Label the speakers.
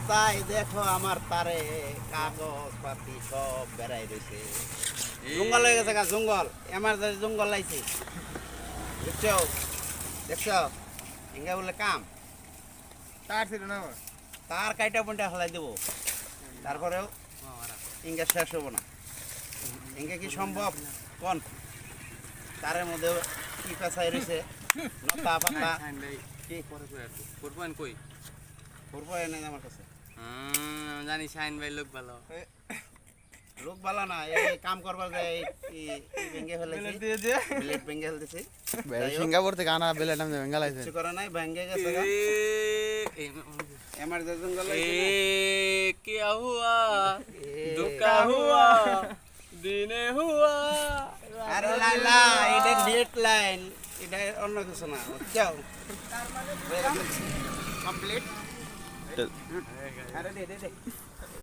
Speaker 1: তাই দেখো আমার তারে কাগজ পাতি সব বেড়াই রয়েছে জঙ্গল হয়ে গেছে জঙ্গল এমার্জেন্সি জঙ্গল লাইছে দেখছো দেখছো ইঙ্গা বলে কাম
Speaker 2: তার ছিল না
Speaker 1: তার কাইটা পয়েন্টটা ফেলাই দেবো তারপরেও ইঙ্গা শেষ হবো না ইঙ্গা কি সম্ভব কোন তারের মধ্যে কি পেঁচাই রয়েছে নতা পাতা কি
Speaker 3: কই
Speaker 1: করবো এনে আমার কাছে
Speaker 3: জানি শাইন ভাই লোক ভালো
Speaker 1: লোক ভালো না এই কাম করবার যায় ভেঙে ফেলেছি প্লেট ভেঙে ফেলতেছি
Speaker 2: সিঙ্গাপুর থেকে আনা বেলে নাম ভেঙ্গা লাইছে
Speaker 1: কিছু করে নাই ভেঙে গেছে এমার্জেন্সি গেল
Speaker 3: क्या हुआ दुका हुआ दिने हुआ
Speaker 1: আরে লাইলা এটা নেট লাইন এটা অন্য কিছু না যাও কমপ্লিট আরে দে